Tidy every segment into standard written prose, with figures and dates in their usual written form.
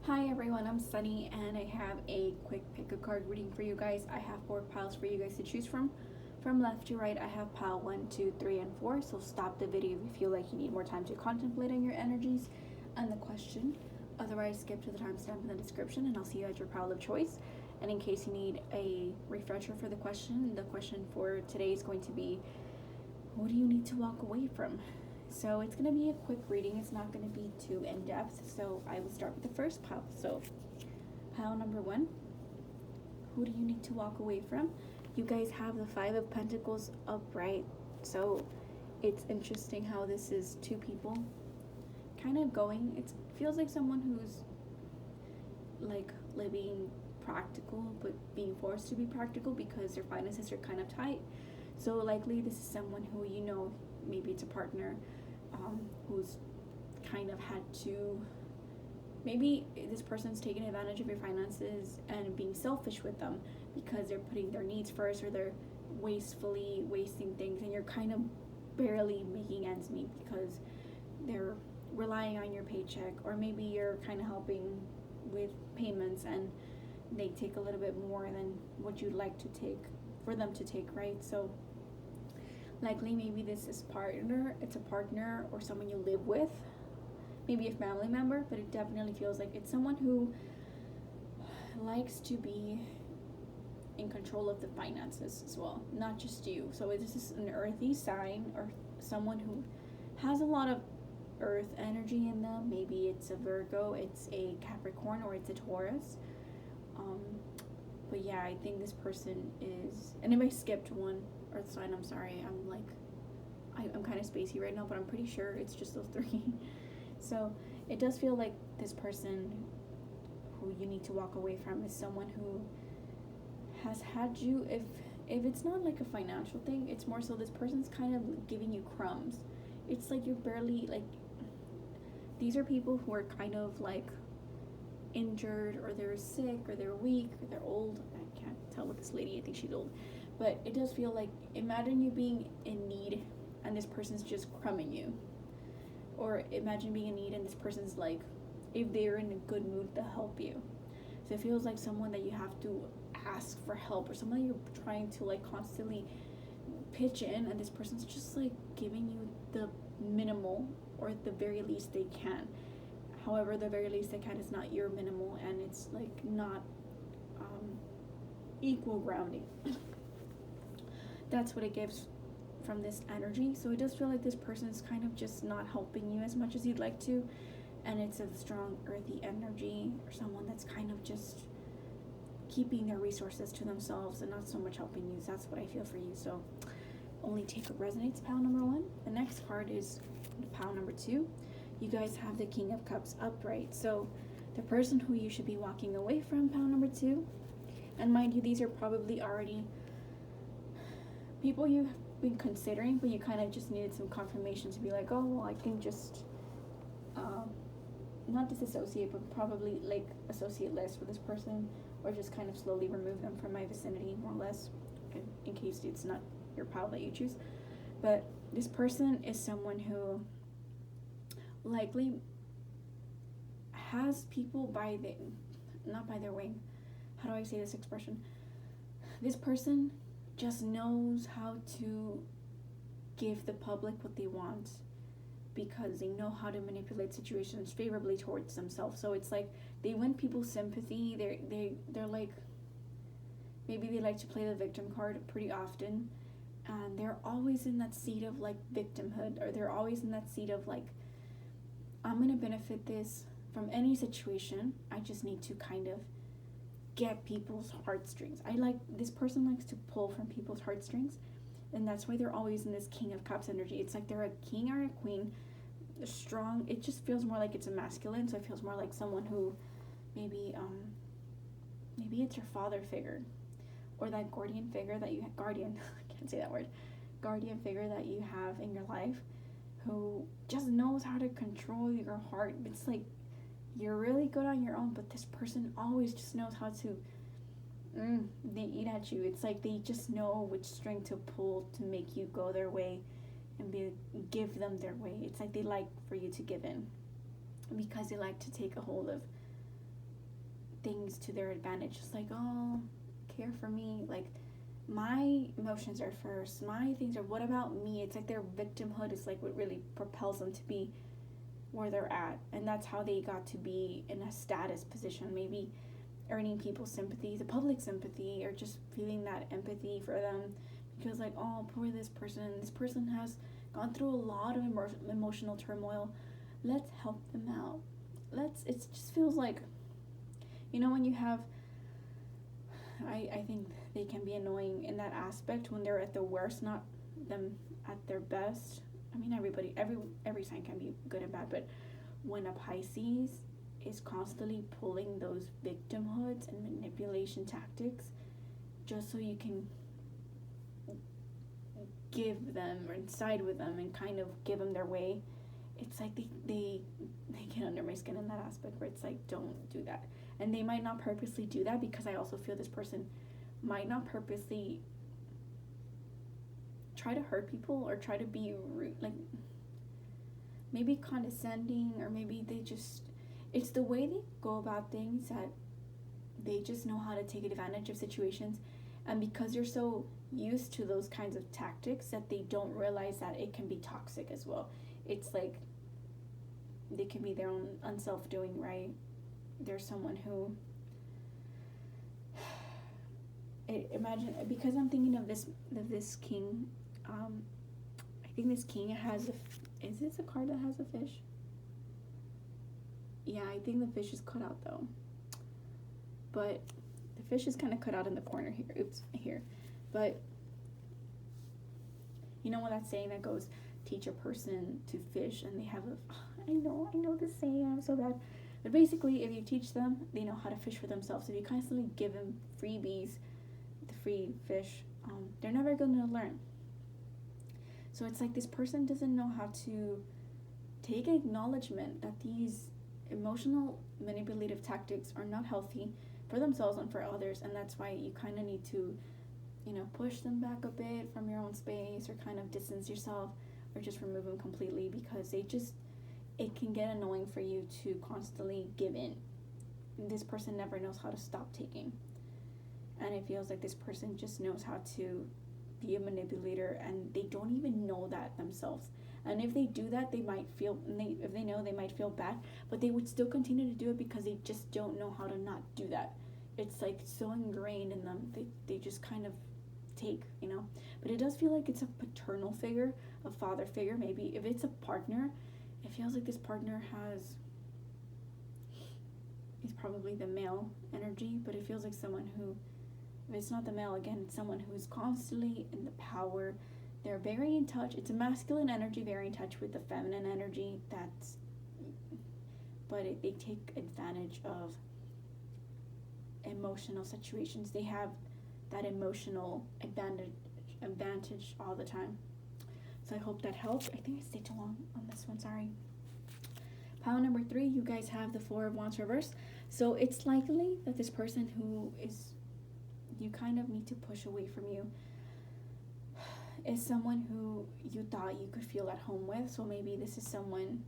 Hi everyone, I'm Sunny and I have a quick pick a card reading for you guys. I have four piles for you guys to choose from. From left to right, I have pile 1, 2, 3, and 4. So stop the video if you feel like you need more time to contemplate on your energies and the question. Otherwise, skip to the timestamp in the description and I'll see you at your pile of choice. And in case you need a refresher for the question for today is going to be, what do you need to walk away from? So it's going to be a quick reading. It's not going to be too in-depth. So I will start with the first pile. So pile number 1, who do you need to walk away from? You guys have the Five of Pentacles upright. So it's interesting how this is two people kind of going. It feels like someone who's like living practical but being forced to be practical because their finances are kind of tight. So likely this is someone who, maybe it's a partner who's kind of had to, maybe this person's taking advantage of your finances and being selfish with them because they're putting their needs first, or they're wastefully wasting things, and you're kind of barely making ends meet because they're relying on your paycheck, or maybe you're kind of helping with payments and they take a little bit more than what you'd like to take for them to take, right? So likely maybe this is it's a partner or someone you live with, maybe a family member, but it definitely feels like it's someone who likes to be in control of the finances as well, not just you. So this is an earthy sign or someone who has a lot of earth energy in them. Maybe it's a Virgo, it's a Capricorn, or it's a Taurus. But yeah, I think this person is, and if I skipped one earth sign, I'm sorry. I'm kind of spacey right now, but I'm pretty sure it's just those three. So it does feel like this person who you need to walk away from is someone who has had you, if it's not like a financial thing, it's more so this person's kind of giving you crumbs. It's like you're barely, like, these are people who are kind of like injured, or they're sick, or they're weak, or they're old. I can't tell with this lady, I think she's old. But it does feel like, imagine you being in need and this person's just crumbing you. Or imagine being in need and this person's like, if they're in a good mood, they'll help you. So it feels like someone that you have to ask for help, or someone you're trying to like constantly pitch in, and this person's just like giving you the minimal, or the very least they can. However, the very least they can is not your minimal, and it's like not equal grounding. That's what it gives from this energy. So it does feel like this person is kind of just not helping you as much as you'd like to, and it's a strong earthy energy, or someone that's kind of just keeping their resources to themselves and not so much helping you. That's what I feel for you. So only take what resonates, pile number 1. The next card is pile number 2. You guys have the King of Cups upright. So the person who you should be walking away from, pile number 2, and mind you, these are probably already people you've been considering, but you kind of just needed some confirmation to be like, oh, well, I can just not disassociate, but probably like associate less with this person, or just kind of slowly remove them from my vicinity, more or less, in case it's not your pile that you choose. But this person is someone who likely has people not by their wing. How do I say this expression? This person just knows how to give the public what they want, because they know how to manipulate situations favorably towards themselves. So it's like they win people's sympathy. They're like, maybe they like to play the victim card pretty often, and they're always in that seat of like victimhood, or they're always in that seat of like, I'm gonna benefit this from any situation. I just need to kind of get people's heartstrings. This person likes to pull from people's heartstrings, and that's why they're always in this King of Cups energy. It's like they're a king or a queen, strong. It just feels more like it's a masculine, so it feels more like someone who maybe it's your father figure, or that guardian figure that you guardian I can't say that word, guardian figure that you have in your life, who just knows how to control your heart. It's like you're really good on your own, but this person always just knows how to they eat at you. It's like they just know which string to pull to make you go their way and give them their way. It's like they like for you to give in, because they like to take a hold of things to their advantage. Just like, oh, care for me. Like, my emotions are first. My things are, what about me? It's like their victimhood is like what really propels them to be where they're at. And that's how they got to be in a status position. Maybe earning people's sympathy, the public sympathy, or just feeling that empathy for them. Because, like, oh, poor this person. This person has gone through a lot of emotional turmoil. Let's help them out. It just feels like, when you have, I think they can be annoying in that aspect when they're at their worst, not them at their best. I mean, every sign can be good and bad, but when a Pisces is constantly pulling those victimhoods and manipulation tactics just so you can give them or side with them and kind of give them their way, it's like they get under my skin in that aspect where it's like, don't do that. And they might not purposely do that, because I also feel this person might not purposely try to hurt people or try to be rude, like maybe condescending, or maybe it's the way they go about things that they just know how to take advantage of situations. And because they're so used to those kinds of tactics that they don't realize that it can be toxic as well. It's like they can be their own unself-doing, right? There's someone who, imagine, because I'm thinking of this king, I think this king has is this a card that has a fish? Yeah, I think the fish is cut out though. But the fish is kind of cut out in the corner here. Oops, here. But you know what that saying that goes, teach a person to fish and they have I know this saying, I'm so bad. But basically, if you teach them, they know how to fish for themselves. If you constantly give them freebies, the free fish, they're never going to learn. So it's like this person doesn't know how to take acknowledgement that these emotional manipulative tactics are not healthy for themselves and for others. And that's why you kind of need to, push them back a bit from your own space, or kind of distance yourself, or just remove them completely, because it can get annoying for you to constantly give in. This person never knows how to stop taking. And it feels like this person just knows how to be a manipulator, and they don't even know that themselves. And if they do that, they might feel, if they know, they might feel bad, but they would still continue to do it because they just don't know how to not do that. It's like so ingrained in them. They just kind of take, But it does feel like it's a paternal figure, a father figure. Maybe if it's a partner, it feels like this partner is probably the male energy, but it feels like someone who, if it's not the male, again, it's someone who's constantly in the power. They're very in touch. It's a masculine energy, very in touch with the feminine energy. But they take advantage of emotional situations. They have that emotional advantage all the time. So I hope that helps. I think I stayed too long on this one, sorry. Pile number 3, you guys have the 4 of Wands reversed. So it's likely that this person who you kind of need to push away from you is someone who you thought you could feel at home with. So maybe this is someone,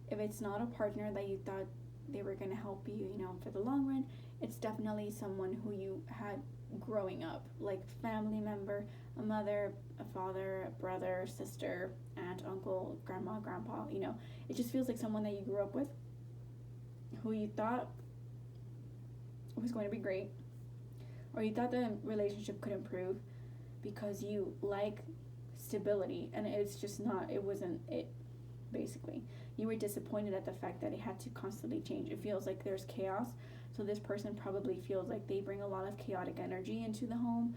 if it's not a partner that you thought they were going to help you, for the long run, it's definitely someone who you had growing up, like family member, a mother, a father, a brother, sister, aunt, uncle, grandma, grandpa. It just feels like someone that you grew up with, who you thought was going to be great, or you thought the relationship could improve because you like stability, and it wasn't it. Basically, you were disappointed at the fact that it had to constantly change. It feels like there's chaos. So this person probably feels like they bring a lot of chaotic energy into the home,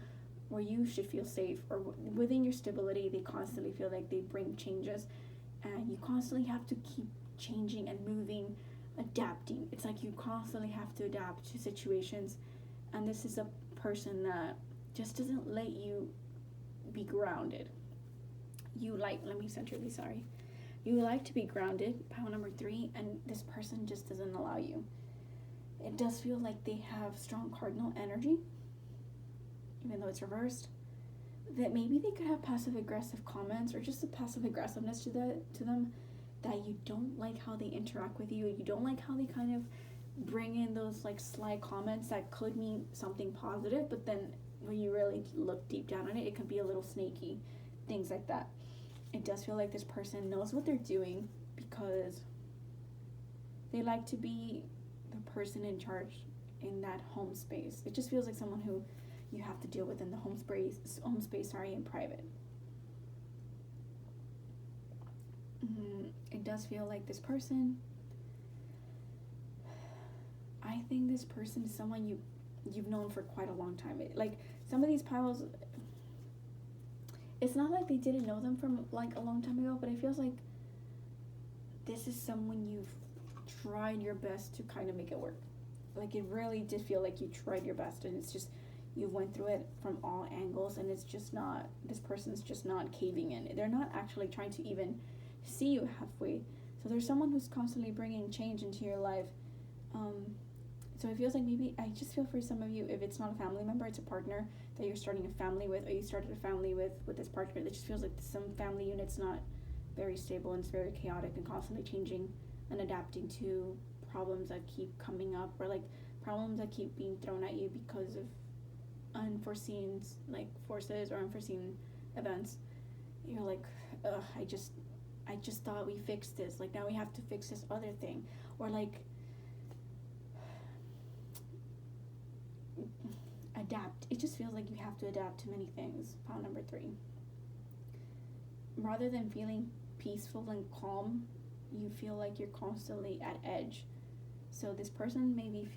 where you should feel safe, or within your stability, they constantly feel like they bring changes, and you constantly have to keep changing and moving, adapting. It's like you constantly have to adapt to situations, and this is a person that just doesn't let you be grounded. Let me center this, sorry. You like to be grounded, pile number 3, and this person just doesn't allow you. It does feel like they have strong cardinal energy, even though it's reversed. That maybe they could have passive-aggressive comments, or just a passive-aggressiveness to them, that you don't like how they interact with you. You don't like how they kind of bring in those like sly comments that could mean something positive, but then when you really look deep down on it, it can be a little snaky, things like that. It does feel like this person knows what they're doing because they like to be the person in charge in that home space. It just feels like someone who you have to deal with in the home space, in private. It does feel like this person, I think this person is someone you've known for quite a long time. Like some of these piles, it's not like they didn't know them from like a long time ago, but it feels like this is someone you've tried your best to kind of make it work. Like it really did feel like you tried your best, and it's just you went through it from all angles, and it's just not, this person's just not caving in. They're not actually trying to even see you halfway. So there's someone who's constantly bringing change into your life. So it feels like maybe, I just feel for some of you, if it's not a family member, it's a partner that you're starting a family with, or you started a family with this partner. It just feels like some family unit's not very stable, and it's very chaotic and constantly changing and adapting to problems that keep coming up, or like problems that keep being thrown at you because of unforeseen like forces or unforeseen events. You're like, ugh, I just thought we fixed this, like now we have to fix this other thing. Or like adapt. It just feels like you have to adapt to many things. Pile number 3. Rather than feeling peaceful and calm, you feel like you're constantly at edge. So this person maybe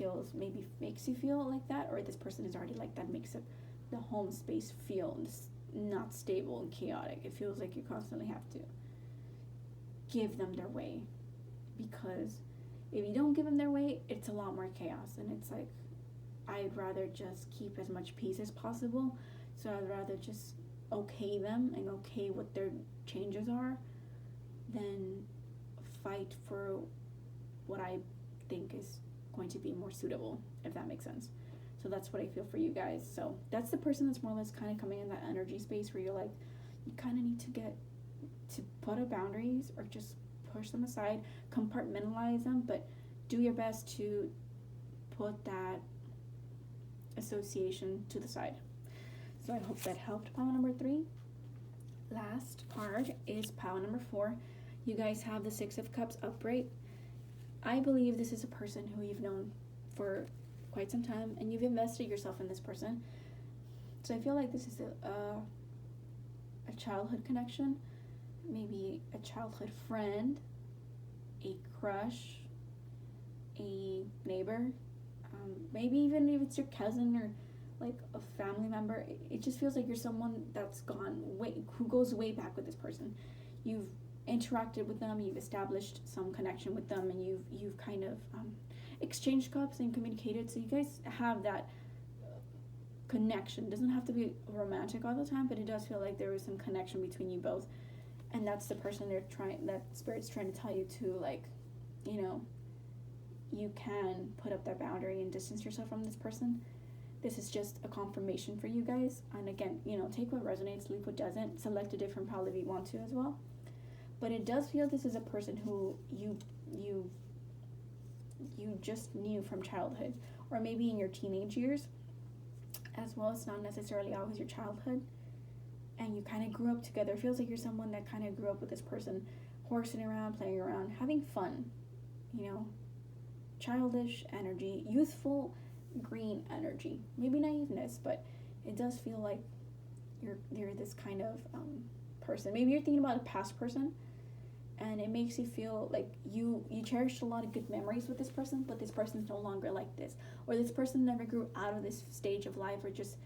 makes you feel like that, or this person is already like that, makes it the home space feel not stable and chaotic. It feels like you constantly have to give them their way, because if you don't give them their way, it's a lot more chaos. And it's like, I'd rather just keep as much peace as possible. So I'd rather just okay them and okay what their changes are than fight for what I think is going to be more suitable, if that makes sense. So that's what I feel for you guys. So that's the person that's more or less kind of coming in that energy space where you're like, you kind of need to get to put up boundaries, or just push them aside, compartmentalize them, but do your best to put that association to the side. So I hope that helped, pile number 3. Last card is pile number 4. You guys have the 6 of Cups upright. I believe this is a person who you've known for quite some time, and you've invested yourself in this person. So I feel like this is a childhood connection, maybe a childhood friend, a crush, a neighbor, maybe even if it's your cousin or like a family member. It just feels like you're someone that's who goes way back with this person. You've interacted with them, you've established some connection with them, and you've kind of exchanged cups and communicated. So you guys have that connection. It doesn't have to be romantic all the time, but it does feel like there was some connection between you both. And that's the person that Spirit's trying to tell you to, like, you can put up that boundary and distance yourself from this person. This is just a confirmation for you guys. And again, take what resonates, leave what doesn't. Select a different pile if you want to as well. But it does feel this is a person who you just knew from childhood, or maybe in your teenage years as well. It's not necessarily always your childhood. And you kind of grew up together. It feels like you're someone that kind of grew up with this person, horsing around, playing around, having fun, childish energy, youthful green energy. Maybe naiveness, but it does feel like you're this kind of person. Maybe you're thinking about a past person, and it makes you feel like you cherished a lot of good memories with this person, but this person's no longer like this, or this person never grew out of this stage of life, or just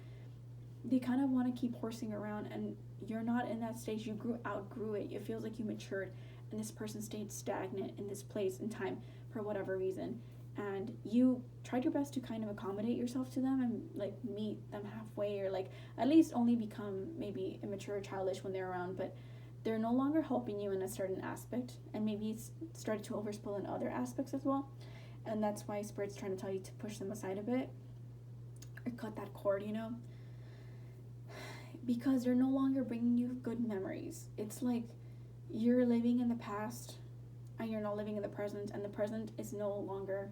they kind of want to keep horsing around, and you're not in that stage. You outgrew it. It feels like you matured, and this person stayed stagnant in this place in time for whatever reason, and you tried your best to kind of accommodate yourself to them and like meet them halfway, or like at least only become maybe immature or childish when they're around, but they're no longer helping you in a certain aspect, and maybe it's started to overspill in other aspects as well. And that's why Spirit's trying to tell you to push them aside a bit, or cut that cord, because they're no longer bringing you good memories. It's like you're living in the past and you're not living in the present, and the present is no longer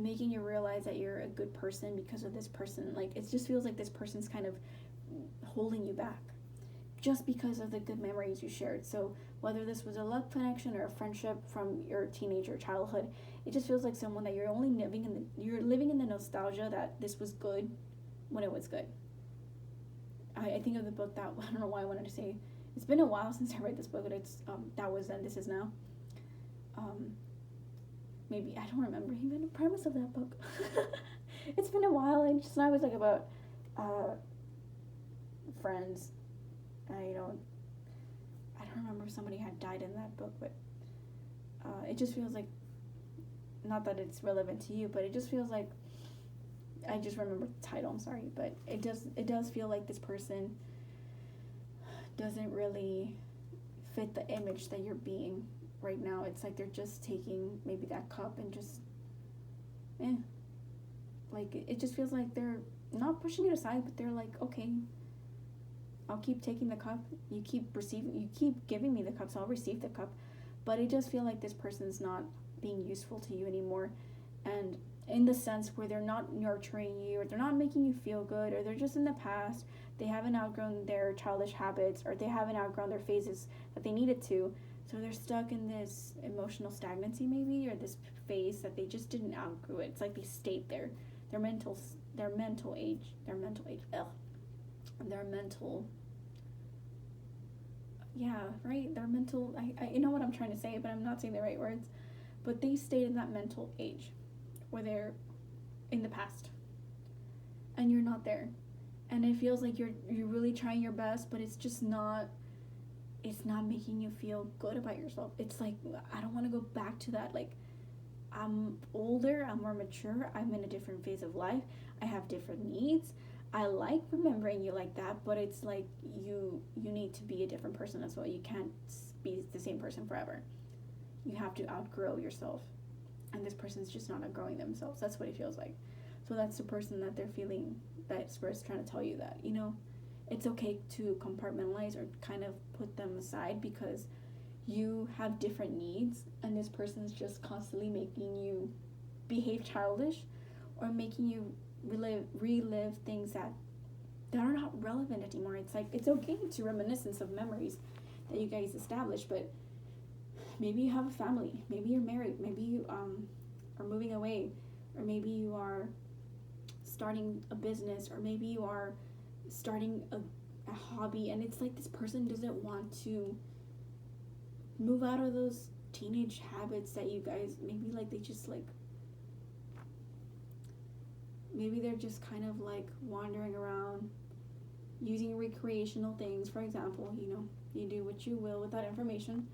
making you realize that you're a good person because of this person. Like, it just feels like this person's kind of holding you back just because of the good memories you shared. So whether this was a love connection or a friendship from your teenager childhood, it just feels like someone that you're only living in the nostalgia that this was good when it was good. I think of the book that, I don't know why I wanted to say, it's been a while since I read this book, but it's That Was Then, This Is Now. Maybe, I don't remember even the premise of that book. It's been a while, and just now it was like about friends. I don't remember if somebody had died in that book, but it just feels like, not that it's relevant to you, but it just feels like, I just remember the title, I'm sorry, but it does feel like this person doesn't really fit the image that you're being right now. It's like they're just taking maybe that cup and just like, it just feels like they're not pushing it aside, but they're like, okay, I'll keep taking the cup, you keep giving me the cup, so I'll receive the cup. But it does feel like this person's not being useful to you anymore, and in the sense where they're not nurturing you, or they're not making you feel good, or they're just in the past, they haven't outgrown their childish habits, or they haven't outgrown their phases that they needed to, so they're stuck in this emotional stagnancy maybe, or this phase that they just didn't outgrow it. It's like they stayed there. Their mental age, I know what I'm trying to say, but I'm not saying the right words, but they stayed in that mental age where they're in the past, and you're not there, and it feels like you're really trying your best, but it's just not making you feel good about yourself. It's like, I don't want to go back to that. Like, I'm older, I'm more mature, I'm in a different phase of life, I have different needs. I like remembering you like that, but it's like you need to be a different person as well. You can't be the same person forever. You have to outgrow yourself, and this person's just not outgrowing themselves. That's what it feels like. So that's the person that they're feeling, that Spirit's trying to tell you that, it's okay to compartmentalize or kind of put them aside, because you have different needs, and this person's just constantly making you behave childish, or making you relive things that are not relevant anymore. It's like, it's okay to reminiscence of memories that you guys established, but maybe you have a family, maybe you're married, maybe you are moving away, or maybe you are starting a business, or maybe you are starting a hobby, and it's like this person doesn't want to move out of those teenage habits that you guys, maybe like they just like, maybe they're just kind of like wandering around using recreational things. For example, you do what you will with that information,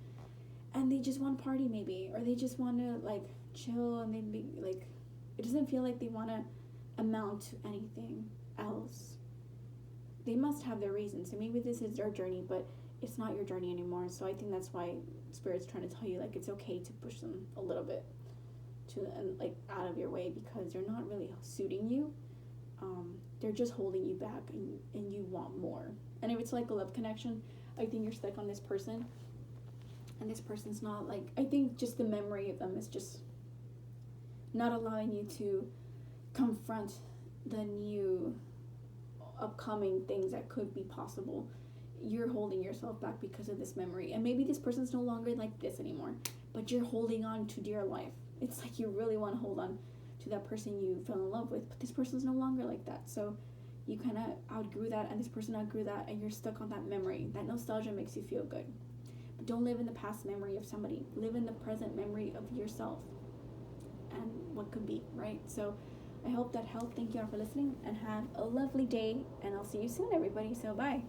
and they just want to party maybe, or they just want to like chill, and they be like, it doesn't feel like they want to amount to anything else. They must have their reasons, so maybe this is their journey, but it's not your journey anymore. So I think that's why Spirit's trying to tell you, like, it's okay to push them a little bit and like out of your way, because they're not really suiting you. They're just holding you back, and you want more. And if it's like a love connection, I think you're stuck on this person, and this person's not like, I think just the memory of them is just not allowing you to confront the new upcoming things that could be possible. You're holding yourself back because of this memory, and maybe this person's no longer like this anymore, but you're holding on to dear life. It's like you really want to hold on to that person you fell in love with, but this person's no longer like that. So you kind of outgrew that, and this person outgrew that, and you're stuck on that memory. That nostalgia makes you feel good, but don't live in the past memory of somebody. Live in the present memory of yourself and what could be, right? So I hope that helped. Thank you all for listening, and have a lovely day, and I'll see you soon, everybody. So bye.